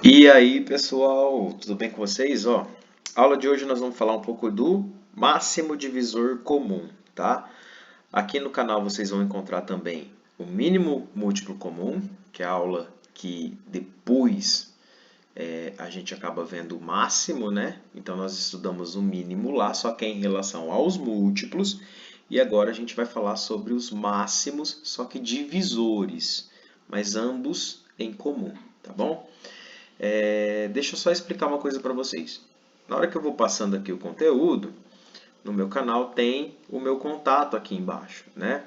E aí, pessoal, tudo bem com vocês? Aula de hoje nós vamos falar um pouco do máximo divisor comum, tá? Aqui no canal vocês vão encontrar também o mínimo múltiplo comum, que é a aula que depois a gente acaba vendo o máximo, né? Então nós estudamos o mínimo lá, só que é em relação aos múltiplos. E agora a gente vai falar sobre os máximos, só que divisores, mas ambos em comum, tá bom? Deixa eu só explicar uma coisa para vocês. Na hora que eu vou passando aqui o conteúdo, no meu canal tem o meu contato aqui embaixo, né?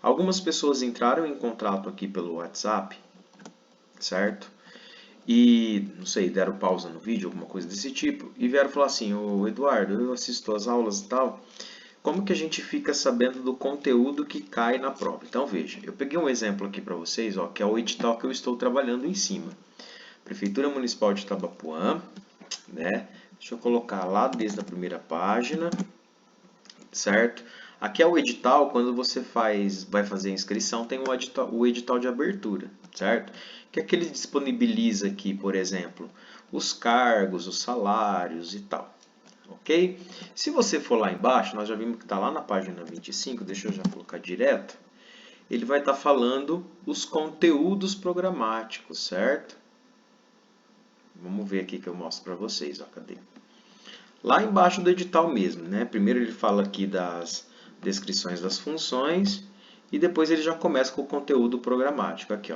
Algumas pessoas entraram em contato aqui pelo WhatsApp, certo? E, não sei, deram pausa no vídeo, alguma coisa desse tipo, e vieram falar assim: ô Eduardo, eu assisto as aulas e tal, como que a gente fica sabendo do conteúdo que cai na prova? Então veja, eu peguei um exemplo aqui para vocês, que é o edital que eu estou trabalhando em cima. Prefeitura Municipal de Itabapoã, né? Deixa eu colocar lá desde a primeira página, certo? Aqui é o edital, quando você vai fazer a inscrição, tem o edital de abertura, certo? Que é que ele disponibiliza aqui, por exemplo, os cargos, os salários e tal, ok? Se você for lá embaixo, nós já vimos que está lá na página 25, deixa eu já colocar direto, ele vai estar falando os conteúdos programáticos, certo? Vamos ver aqui que eu mostro para vocês, cadê? Lá embaixo do edital mesmo, né? Primeiro ele fala aqui das descrições das funções e depois ele já começa com o conteúdo programático aqui,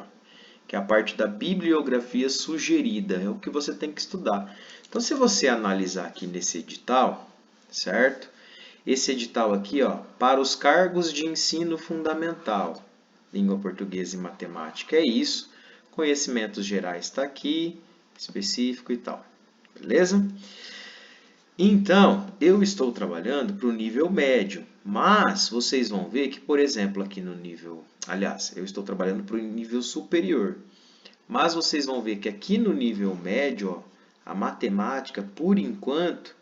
que é a parte da bibliografia sugerida, é o que você tem que estudar. Então, se você analisar aqui nesse edital, certo? Esse edital aqui, para os cargos de ensino fundamental, língua portuguesa e matemática, é isso. Conhecimentos gerais está aqui, específico e tal, beleza? Então, eu estou trabalhando para o nível médio, mas vocês vão ver que, por exemplo, aqui no nível... Aliás, eu estou trabalhando para o nível superior. Mas vocês vão ver que aqui no nível médio, a matemática, por enquanto,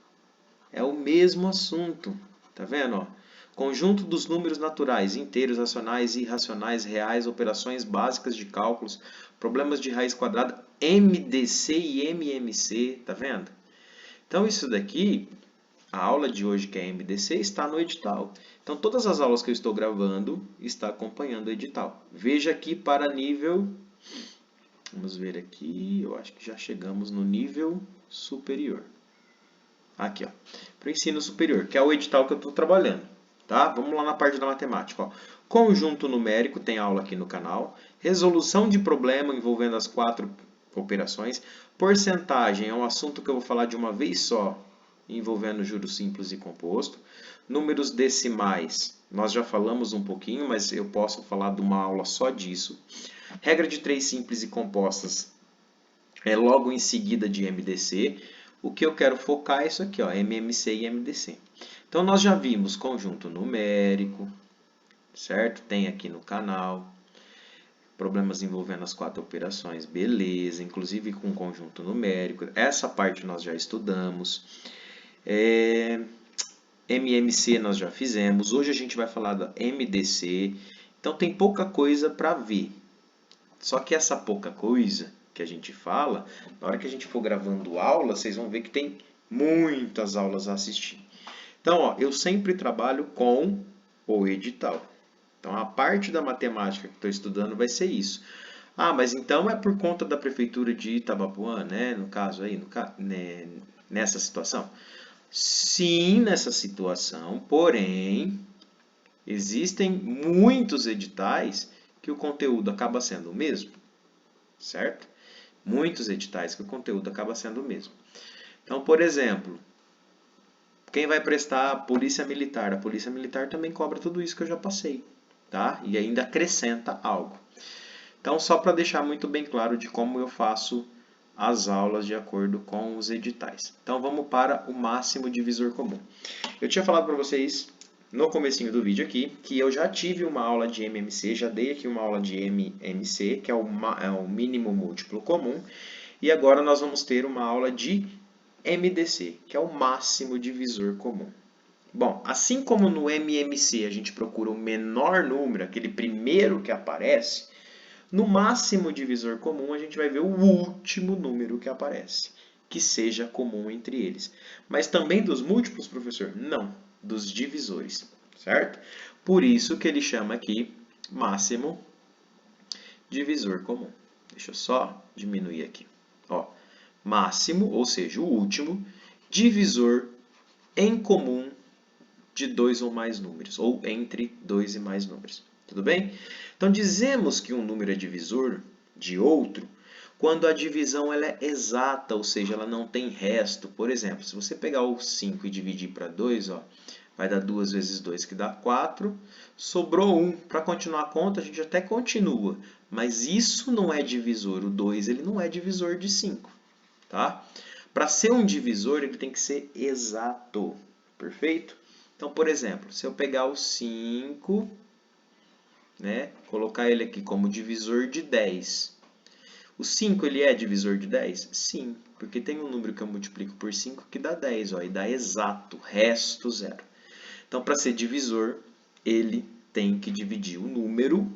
é o mesmo assunto. Tá vendo? Conjunto dos números naturais, inteiros, racionais, irracionais, reais, operações básicas de cálculos, problemas de raiz quadrada, MDC e MMC, tá vendo? Então, isso daqui, a aula de hoje que é MDC, está no edital. Então, todas as aulas que eu estou gravando está acompanhando o edital. Veja aqui para nível... Vamos ver aqui, eu acho que já chegamos no nível superior. Aqui, para o ensino superior, que é o edital que eu estou trabalhando. Tá? Vamos lá na parte da matemática. Conjunto numérico, tem aula aqui no canal. Resolução de problema envolvendo as 4 operações. Porcentagem é um assunto que eu vou falar de uma vez só, envolvendo juros simples e composto. Números decimais, nós já falamos um pouquinho, mas eu posso falar de uma aula só disso. Regra de 3 simples e compostas é logo em seguida de MDC. O que eu quero focar é isso aqui, MMC e MDC. Então, nós já vimos conjunto numérico, certo? Tem aqui no canal. Problemas envolvendo as 4 operações, beleza. Inclusive com conjunto numérico. Essa parte nós já estudamos. MMC nós já fizemos. Hoje a gente vai falar da MDC. Então, tem pouca coisa para ver. Só que essa pouca coisa que a gente fala, na hora que a gente for gravando aula, vocês vão ver que tem muitas aulas a assistir. Então, eu sempre trabalho com o edital. Então, a parte da matemática que estou estudando vai ser isso. Ah, mas então é por conta da prefeitura de Itabapoã, né? No caso aí, nessa situação? Sim, nessa situação, porém, existem muitos editais que o conteúdo acaba sendo o mesmo, certo? Muitos editais que o conteúdo acaba sendo o mesmo. Então, por exemplo, quem vai prestar a Polícia Militar? A Polícia Militar também cobra tudo isso que eu já passei, tá? E ainda acrescenta algo. Então, só para deixar muito bem claro de como eu faço as aulas de acordo com os editais. Então, vamos para o máximo divisor comum. Eu tinha falado para vocês no comecinho do vídeo aqui que eu já tive uma aula de MMC, já dei aqui uma aula de MMC, que é o mínimo múltiplo comum, e agora nós vamos ter uma aula de MDC, que é o máximo divisor comum. Bom, assim como no MMC a gente procura o menor número, aquele primeiro que aparece, No máximo divisor comum, a gente vai ver o último número que aparece, que seja comum entre eles. Mas também dos múltiplos, professor? Não, dos divisores, certo? Por isso que ele chama aqui máximo divisor comum. Deixa eu só diminuir aqui. Ó, máximo, ou seja, o último, divisor em comum de dois ou mais números, ou entre dois e mais números. Tudo bem? Então, dizemos que um número é divisor de outro quando a divisão ela é exata, ou seja, ela não tem resto. Por exemplo, se você pegar o 5 e dividir para 2, ó, vai dar 2 vezes 2, que dá 4. Sobrou 1. Para continuar a conta, a gente até continua. Mas isso não é divisor. O 2 ele não é divisor de 5. Tá? Para ser um divisor, ele tem que ser exato. Perfeito? Então, por exemplo, se eu pegar o 5, né, colocar ele aqui como divisor de 10. O 5 ele é divisor de 10? Sim, porque tem um número que eu multiplico por 5 que dá 10, ó, e dá exato, resto zero. Então, para ser divisor, ele tem que dividir o número,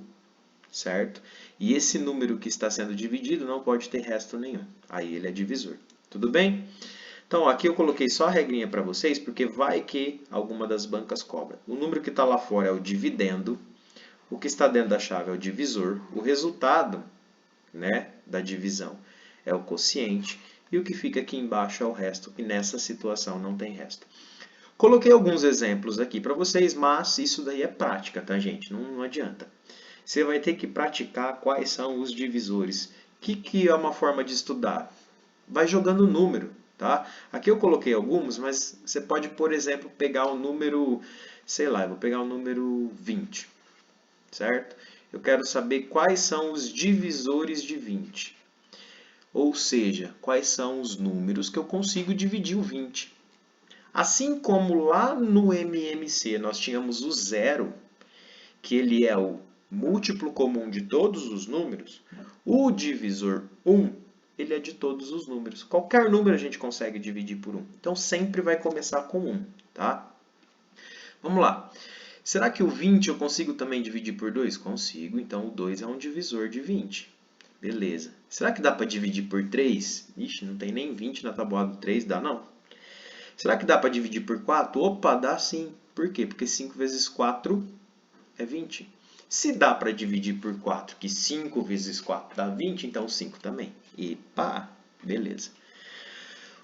certo? E esse número que está sendo dividido não pode ter resto nenhum. Aí ele é divisor. Tudo bem? Então, aqui eu coloquei só a regrinha para vocês, porque vai que alguma das bancas cobra. O número que está lá fora é o dividendo, o que está dentro da chave é o divisor, o resultado, né, da divisão é o quociente, e o que fica aqui embaixo é o resto, e nessa situação não tem resto. Coloquei alguns exemplos aqui para vocês, mas isso daí é prática, tá, gente? Não adianta. Você vai ter que praticar quais são os divisores. O que é uma forma de estudar? Vai jogando número, tá? Aqui eu coloquei alguns, mas você pode, por exemplo, pegar o número, sei lá, eu vou pegar o número 20, certo? Eu quero saber quais são os divisores de 20. Ou seja, quais são os números que eu consigo dividir o 20. Assim como lá no MMC nós tínhamos o zero, que ele é o múltiplo comum de todos os números, o divisor 1, ele é de todos os números. Qualquer número a gente consegue dividir por 1. Então sempre vai começar com 1, tá? Vamos lá. Será que o 20 eu consigo também dividir por 2? Consigo, então o 2 é um divisor de 20. Beleza. Será que dá para dividir por 3? Ixi, não tem nem 20 na tabuada do 3, dá não. Será que dá para dividir por 4? Opa, dá sim. Por quê? Porque 5 vezes 4 é 20. Se dá para dividir por 4, que 5 vezes 4 dá 20, então 5 também. E pá, beleza.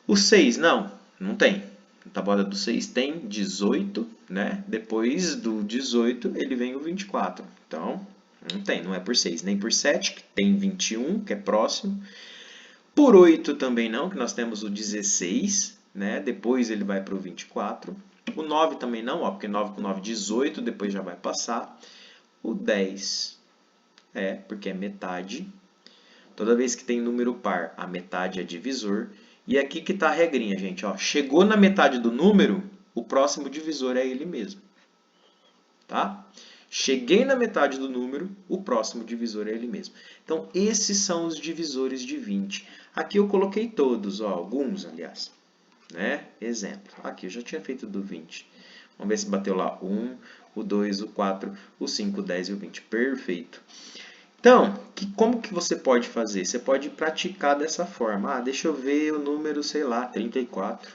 O 6, não tem. A tabuada do 6 tem 18, né? Depois do 18, ele vem o 24. Então, não tem, não é por 6. Nem por 7, que tem 21, que é próximo. Por 8 também não, que nós temos o 16, né? Depois ele vai para o 24. O 9 também não, ó, porque 9 com 9, 18, depois já vai passar. O 10 porque é metade. Toda vez que tem número par, a metade é divisor. E aqui que está a regrinha, gente. Ó, chegou na metade do número, o próximo divisor é ele mesmo. Tá? Cheguei na metade do número, o próximo divisor é ele mesmo. Então, esses são os divisores de 20. Aqui eu coloquei todos, ó, alguns, aliás. Né? Exemplo. Aqui eu já tinha feito do 20. Vamos ver se bateu lá 1, o 2, o 4, o 5, o 10 e o 20. Perfeito. Então, como que você pode fazer? Você pode praticar dessa forma. Ah, deixa eu ver o número, sei lá, 34.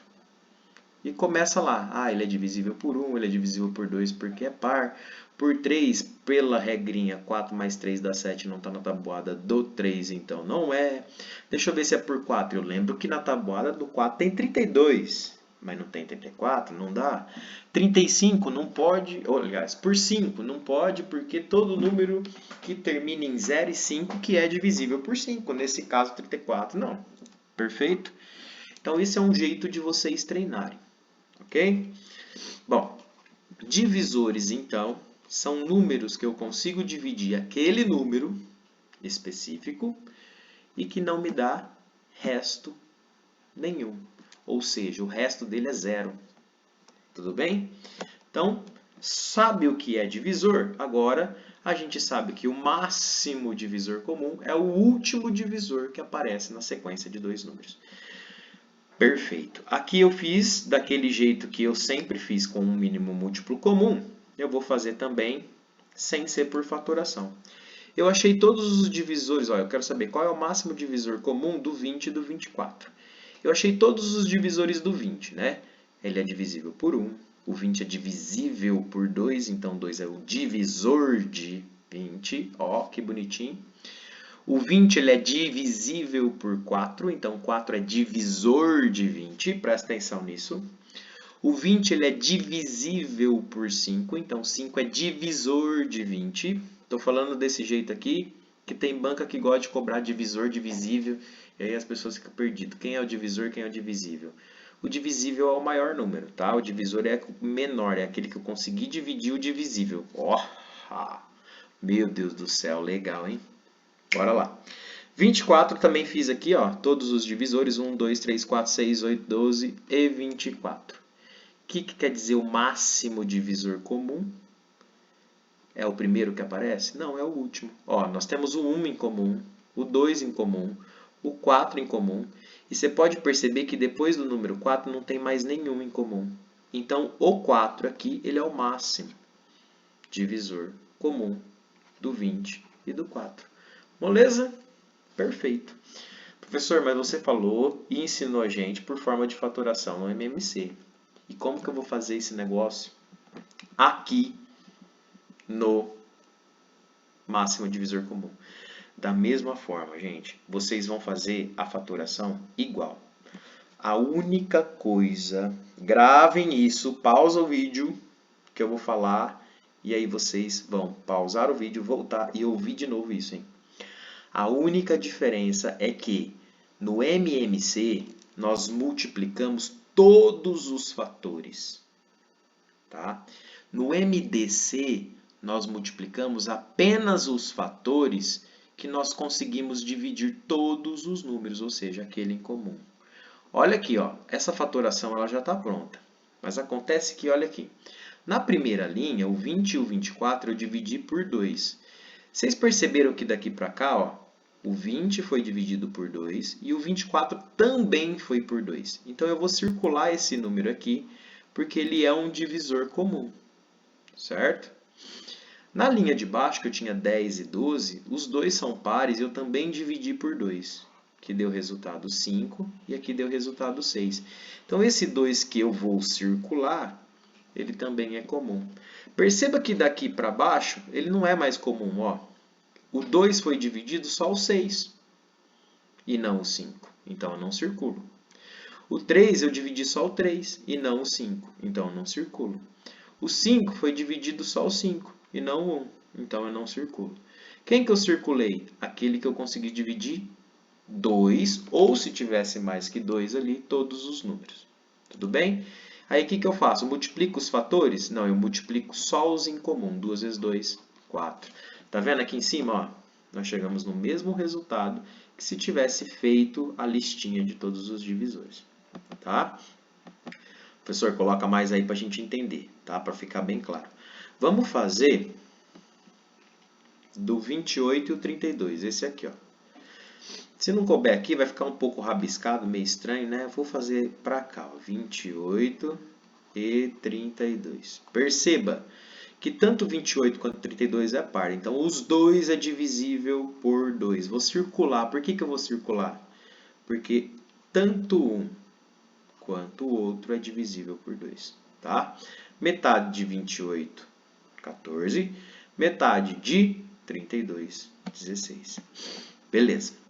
E começa lá. Ah, ele é divisível por 1, ele é divisível por 2 porque é par. Por 3, pela regrinha, 4 mais 3 dá 7, não está na tabuada do 3, então não é. Deixa eu ver se é por 4. Eu lembro que na tabuada do 4 tem 32, mas não tem 34, não dá. 35 não pode, aliás, por 5 não pode, porque todo número que termina em 0 e 5 que é divisível por 5. Nesse caso, 34 não. Perfeito? Então, esse é um jeito de vocês treinarem. Ok? Bom, divisores, então, são números que eu consigo dividir aquele número específico e que não me dá resto nenhum. Ou seja, o resto dele é zero. Tudo bem? Então, sabe o que é divisor? Agora, a gente sabe que o máximo divisor comum é o último divisor que aparece na sequência de dois números. Perfeito. Aqui eu fiz daquele jeito que eu sempre fiz com um mínimo múltiplo comum. Eu vou fazer também sem ser por fatoração. Eu achei todos os divisores, olha, eu quero saber qual é o máximo divisor comum do 20 e do 24. Eu achei todos os divisores do 20, né? Ele é divisível por 1, o 20 é divisível por 2, então 2 é o divisor de 20, ó, que bonitinho. O 20 ele é divisível por 4, então 4 é divisor de 20, presta atenção nisso. O 20 ele é divisível por 5, então 5 é divisor de 20. Estou falando desse jeito aqui, que tem banca que gosta de cobrar divisor, divisível, e aí as pessoas ficam perdidas. Quem é o divisor, quem é o divisível? O divisível é o maior número, tá? O divisor é o menor, é aquele que eu consegui dividir o divisível. Ó, meu Deus do céu, legal, hein? Bora lá. 24 também fiz aqui, ó, todos os divisores, 1, 2, 3, 4, 6, 8, 12 e 24. O que quer dizer o máximo divisor comum? É o primeiro que aparece? Não, é o último. Ó, nós temos o 1 em comum, o 2 em comum, o 4 em comum. E você pode perceber que depois do número 4 não tem mais nenhum em comum. Então, o 4 aqui, ele é o máximo divisor comum do 20 e do 4. Moleza? Perfeito. Professor, mas você falou e ensinou a gente por forma de fatoração no MMC. E como que eu vou fazer esse negócio aqui no máximo divisor comum? Da mesma forma, gente, vocês vão fazer a fatoração igual. A única coisa, gravem isso, pausa o vídeo que eu vou falar e aí vocês vão pausar o vídeo, voltar e ouvir de novo isso, hein? A única diferença é que no MMC nós multiplicamos todos os fatores, tá? No MDC nós multiplicamos apenas os fatores que nós conseguimos dividir todos os números, ou seja, aquele em comum. Olha aqui, ó, essa fatoração ela já está pronta, mas acontece que, olha aqui, na primeira linha, o 20 e o 24 eu dividi por 2. Vocês perceberam que daqui para cá, ó, o 20 foi dividido por 2 e o 24 também foi por 2. Então eu vou circular esse número aqui, porque ele é um divisor comum, certo? Na linha de baixo, que eu tinha 10 e 12, os dois são pares e eu também dividi por 2, que deu resultado 5 e aqui deu resultado 6. Então esse 2 que eu vou circular, ele também é comum. Perceba que daqui para baixo, ele não é mais comum, ó. O 2 foi dividido só o 6 e não o 5, então eu não circulo. O 3 eu dividi só o 3 e não o 5, então eu não circulo. O 5 foi dividido só o 5 e não o 1, então eu não circulo. Quem que eu circulei? Aquele que eu consegui dividir 2, ou se tivesse mais que 2 ali, todos os números. Tudo bem? Aí o que eu faço? Eu multiplico os fatores? Não, eu multiplico só os em comum. 2 vezes 2, 4. Tá vendo aqui em cima? Ó, nós chegamos no mesmo resultado que se tivesse feito a listinha de todos os divisores. Tá? Professor, coloca mais aí para a gente entender, tá? Para ficar bem claro. Vamos fazer do 28 e o 32, esse aqui, ó. Se não couber aqui, vai ficar um pouco rabiscado, meio estranho, né? Vou fazer para cá, ó, 28 e 32. Perceba que tanto 28 quanto 32 é par, então os dois é divisível por 2. Vou circular. Por que eu vou circular? Porque tanto um quanto o outro é divisível por 2, tá? Metade de 28, 14. Metade de 32, 16. Beleza.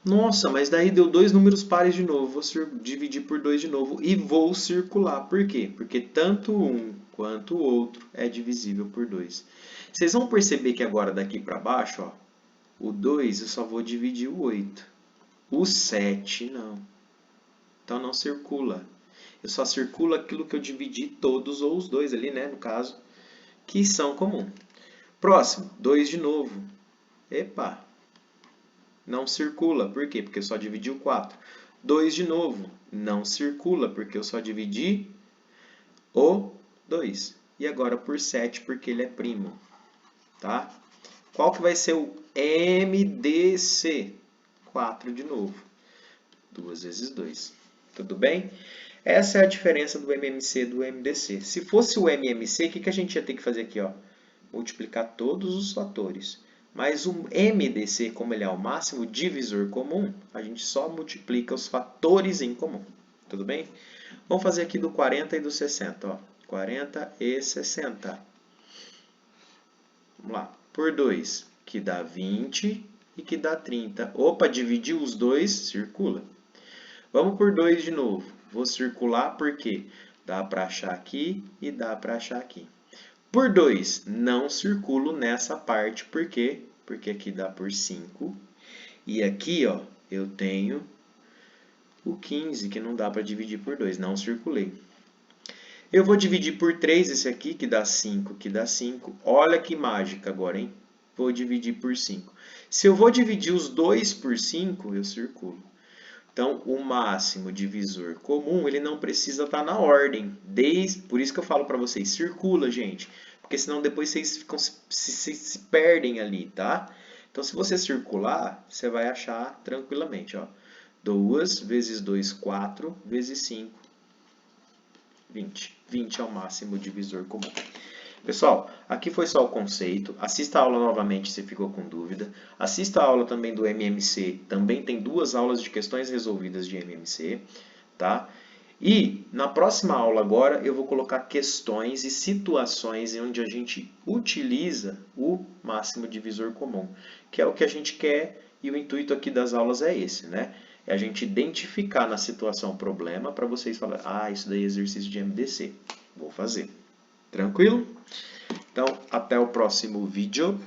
Nossa, mas daí deu dois números pares de novo. Vou dividir por 2 de novo e vou circular. Por quê? Porque tanto um quanto o outro é divisível por 2. Vocês vão perceber que agora daqui para baixo, ó, o 2 eu só vou dividir o 8. O 7 não. Então não circula. Eu só circulo aquilo que eu dividi todos ou os dois ali, né, no caso, que são comum. Próximo, 2 de novo. Epa! Não circula. Por quê? Porque eu só dividi o 4. 2 de novo. Não circula, porque eu só dividi o 2. E agora por 7, porque ele é primo. Tá? Qual que vai ser o MDC? 4 de novo. 2 vezes 2. Tudo bem? Essa é a diferença do MMC e do MDC. Se fosse o MMC, o que a gente ia ter que fazer aqui? Ó? multiplicar todos os fatores. Mas o MDC, como ele é o máximo divisor comum, a gente só multiplica os fatores em comum. Tudo bem? Vamos fazer aqui do 40 e do 60. Ó. 40 e 60. Vamos lá. Por 2, que dá 20 e que dá 30. Opa, dividiu os dois, circula. Vamos por 2 de novo. Vou circular porque dá para achar aqui e dá para achar aqui. Por 2, não circulo nessa parte, por quê? Porque aqui dá por 5. E aqui, ó, eu tenho o 15, que não dá para dividir por 2, não circulei. Eu vou dividir por 3 esse aqui, que dá 5, que dá 5. Olha que mágica agora, hein? Vou dividir por 5. Se eu vou dividir os 2 por 5, eu circulo. Então, o máximo divisor comum, ele não precisa estar na ordem. Por isso que eu falo para vocês, circula, gente. Porque senão depois vocês se perdem ali, tá? Então, se você circular, você vai achar tranquilamente, ó. 2 vezes 2, 4, vezes 5, 20. 20 é o máximo divisor comum. Pessoal, aqui foi só o conceito. Assista a aula novamente se ficou com dúvida. Assista a aula também do MMC. Também tem 2 aulas de questões resolvidas de MMC, tá? E na próxima aula agora eu vou colocar questões e situações onde a gente utiliza o máximo divisor comum, que é o que a gente quer e o intuito aqui das aulas é esse, né? É a gente identificar na situação o problema para vocês falarem, ah, isso daí é exercício de MDC, vou fazer. Tranquilo? Então, até o próximo vídeo.